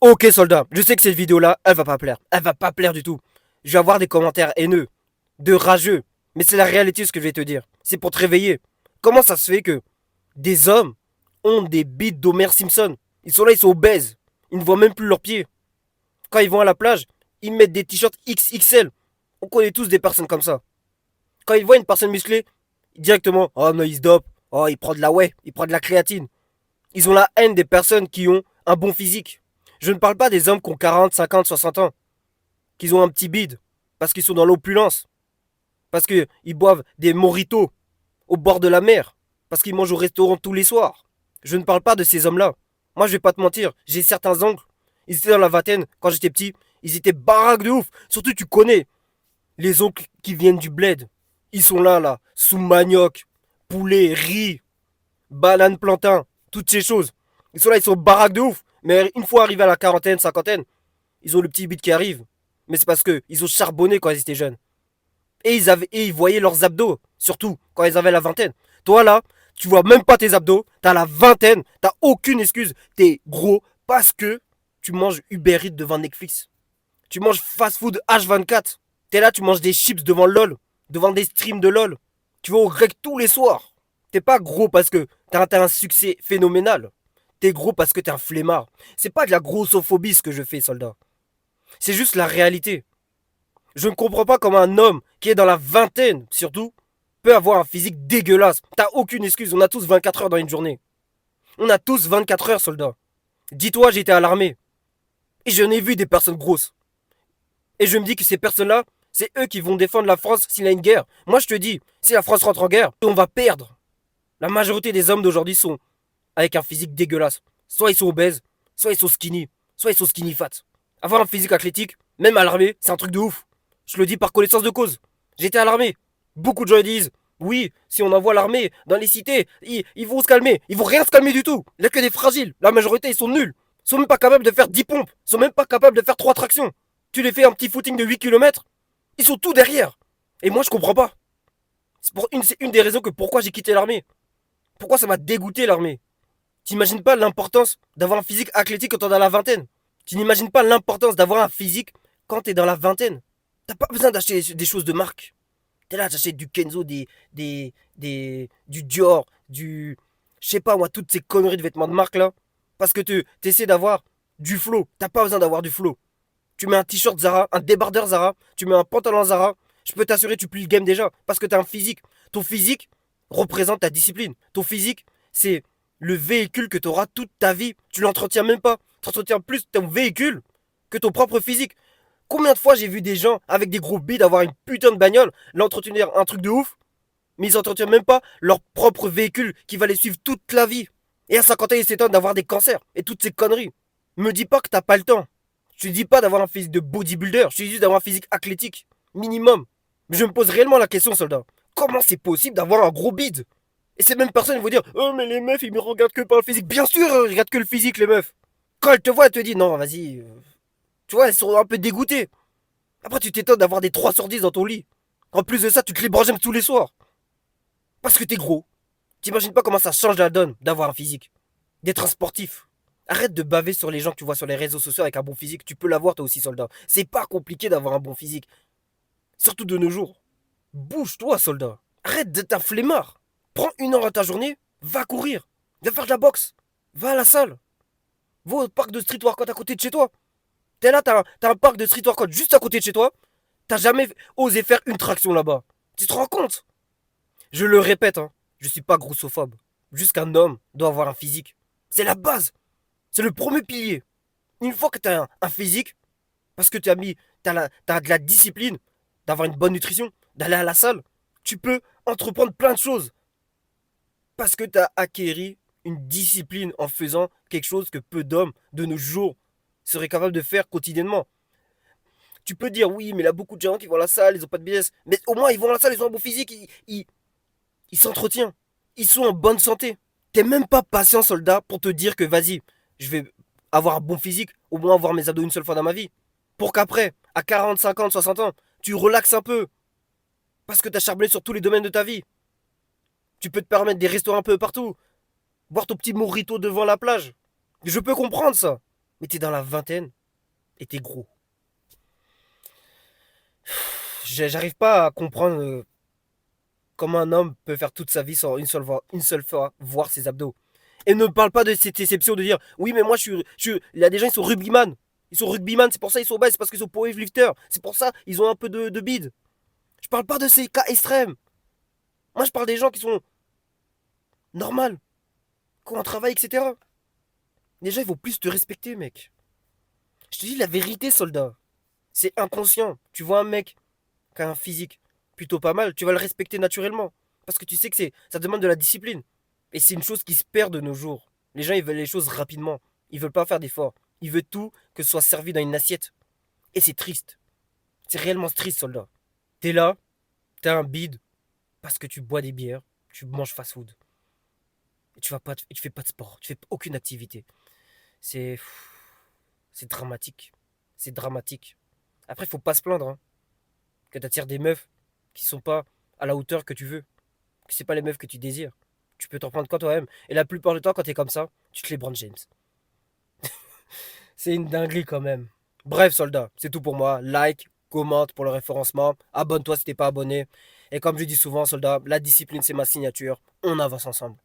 Ok soldat, je sais que cette vidéo-là, elle va pas plaire. Elle va pas plaire du tout. Je vais avoir des commentaires haineux, de rageux. Mais c'est la réalité ce que je vais te dire. C'est pour te réveiller. Comment ça se fait que des hommes ont des bites d'Homer Simpson? Ils sont là, ils sont obèses. Ils ne voient même plus leurs pieds. Quand ils vont à la plage, ils mettent des t-shirts XXL. On connaît tous des personnes comme ça. Quand ils voient une personne musclée, directement, oh non, il se dope. Oh, il prend de la whey, il prend de la créatine. Ils ont la haine des personnes qui ont un bon physique. Je ne parle pas des hommes qui ont 40, 50, 60 ans, qui ont un petit bide, parce qu'ils sont dans l'opulence, parce qu'ils boivent des mojitos au bord de la mer, parce qu'ils mangent au restaurant tous les soirs. Je ne parle pas de ces hommes-là. Moi, je vais pas te mentir, j'ai certains oncles, ils étaient dans la vingtaine quand j'étais petit, ils étaient baraques de ouf. Surtout, tu connais les oncles qui viennent du bled. Ils sont là, sous manioc, poulet, riz, banane, plantain, toutes ces choses. Ils sont là, ils sont baraques de ouf. Mais une fois arrivés à la quarantaine, cinquantaine, ils ont le petit bit qui arrive. Mais c'est parce qu'ils ont charbonné quand ils étaient jeunes. Et ils voyaient leurs abdos, surtout quand ils avaient la vingtaine. Toi là, tu vois même pas tes abdos, t'as la vingtaine, t'as aucune excuse. T'es gros parce que tu manges Uber Eats devant Netflix. Tu manges fast food H24. T'es là, tu manges des chips devant LOL, devant des streams de LOL. Tu vas au rec tous les soirs. T'es pas gros parce que t'as un succès phénoménal. T'es gros parce que t'es un flemmard. C'est pas de la grossophobie ce que je fais, soldat. C'est juste la réalité. Je ne comprends pas comment un homme qui est dans la vingtaine, surtout, peut avoir un physique dégueulasse. T'as aucune excuse, on a tous 24 heures dans une journée. On a tous 24 heures, soldat. Dis-toi, j'étais à l'armée. Et je n'ai vu des personnes grosses. Et je me dis que ces personnes-là, c'est eux qui vont défendre la France s'il y a une guerre. Moi, je te dis, si la France rentre en guerre, on va perdre. La majorité des hommes d'aujourd'hui sont avec un physique dégueulasse. Soit ils sont obèses, soit ils sont skinny, soit ils sont skinny fat. Avoir un physique athlétique, même à l'armée, c'est un truc de ouf. Je le dis par connaissance de cause. J'étais à l'armée. Beaucoup de gens disent, oui, si on envoie l'armée dans les cités, ils vont se calmer. Ils vont rien se calmer du tout. Il n'y a que des fragiles. La majorité, ils sont nuls. Ils sont même pas capables de faire 10 pompes. Ils sont même pas capables de faire 3 tractions. Tu les fais un petit footing de 8 km, ils sont tous derrière. Et moi, je comprends pas. C'est une des raisons que pourquoi j'ai quitté l'armée. Pourquoi ça m'a dégoûté l'armée. T'imagines pas l'importance d'avoir un physique athlétique quand t'es dans la vingtaine. Tu n'imagines pas l'importance d'avoir un physique quand t'es dans la vingtaine. T'as pas besoin d'acheter des choses de marque. T'es là, t'achètes du Kenzo, du Dior, je sais pas moi, toutes ces conneries de vêtements de marque là. Parce que tu essaies d'avoir du flow. T'as pas besoin d'avoir du flow. Tu mets un t-shirt Zara, un débardeur Zara, tu mets un pantalon Zara. Je peux t'assurer, tu plies le game déjà. Parce que t'as un physique. Ton physique représente ta discipline. Ton physique, c'est le véhicule que tu auras toute ta vie. Tu l'entretiens même pas. Tu entretiens plus ton véhicule que ton propre physique. Combien de fois j'ai vu des gens avec des gros bides avoir une putain de bagnole, l'entretenir un truc de ouf, mais ils entretiennent même pas leur propre véhicule qui va les suivre toute la vie. Et à 50 ans, ils s'étonnent d'avoir des cancers et toutes ces conneries. Me dis pas que t'as pas le temps. Je te dis pas d'avoir un physique de bodybuilder, je te dis juste d'avoir un physique athlétique. Minimum. Mais je me pose réellement la question, soldat. Comment c'est possible d'avoir un gros bide? Et ces mêmes personnes vont dire, oh mais les meufs ils me regardent que par le physique. Bien sûr, ils regardent que le physique les meufs. Quand elles te voient, elles te disent, non vas-y. Tu vois, elles sont un peu dégoûtées. Après tu t'étonnes d'avoir des 3 sur 10 dans ton lit. En plus de ça, tu te les brangèmes tous les soirs. Parce que t'es gros. T'imagines pas comment ça change la donne d'avoir un physique. D'être un sportif. Arrête de baver sur les gens que tu vois sur les réseaux sociaux avec un bon physique. Tu peux l'avoir toi aussi, soldat. C'est pas compliqué d'avoir un bon physique. Surtout de nos jours. Bouge-toi, soldat. Arrête d'être un flemmard. Prends 1 heure à ta journée. Va courir. Va faire de la boxe. Va à la salle. Va au parc de street workout à côté de chez toi. T'es là, t'as un parc de street workout juste à côté de chez toi. T'as jamais osé faire une traction là-bas. Tu te rends compte? Je le répète, hein. Je suis pas grossophobe. Juste qu'un homme doit avoir un physique. C'est la base. C'est le premier pilier. Une fois que tu as un physique, parce que t'as de la discipline, d'avoir une bonne nutrition, d'aller à la salle, tu peux entreprendre plein de choses. Parce que tu as acquéri une discipline en faisant quelque chose que peu d'hommes de nos jours seraient capables de faire quotidiennement. Tu peux dire oui, mais il y a beaucoup de gens qui vont à la salle, ils ont pas de business. Mais au moins, ils vont à la salle, ils ont un bon physique, ils s'entretiennent. Ils sont en bonne santé. T'es même pas patient, soldat, pour te dire que vas-y, je vais avoir un bon physique, au moins avoir mes abdos une seule fois dans ma vie. Pour qu'après, à 40, 50, 60 ans, tu relaxes un peu. Parce que t'as charbonné sur tous les domaines de ta vie. Tu peux te permettre des restaurants un peu partout. Boire ton petit mojito devant la plage. Je peux comprendre ça. Mais t'es dans la vingtaine et t'es gros. J'arrive pas à comprendre comment un homme peut faire toute sa vie sans une seule fois voir ses abdos. Et ne parle pas de cette exception de dire oui, mais moi il y a des gens, ils sont rugbyman. Ils sont rugbyman, c'est pour ça ils sont bas, c'est parce qu'ils sont powerlifters. C'est pour ça ils ont un peu de bide. Je parle pas de ces cas extrêmes. Moi, je parle des gens qui sont normales, qui ont un travail, etc. Déjà, il faut plus te respecter, mec. Je te dis la vérité, soldat. C'est inconscient. Tu vois un mec qui a un physique plutôt pas mal, tu vas le respecter naturellement. Parce que tu sais que ça demande de la discipline. Et c'est une chose qui se perd de nos jours. Les gens, ils veulent les choses rapidement. Ils veulent pas faire d'efforts. Ils veulent tout que ce soit servi dans une assiette. Et c'est triste. C'est réellement triste, soldat. T'es là, t'as un bide, parce que tu bois des bières, tu manges fast-food. Et tu fais pas de sport, tu fais aucune activité. C'est. C'est dramatique. C'est dramatique. Après, faut pas se plaindre, hein, que t'attires des meufs qui sont pas à la hauteur que tu veux. Que c'est pas les meufs que tu désires. Tu peux t'en prendre qu'à toi-même. Et la plupart du temps, quand t'es comme ça, tu te les branles, James. C'est une dinguerie quand même. Bref, soldat, c'est tout pour moi. Like, commente pour le référencement. Abonne-toi si t'es pas abonné. Et comme je dis souvent, soldat, la discipline, c'est ma signature. On avance ensemble.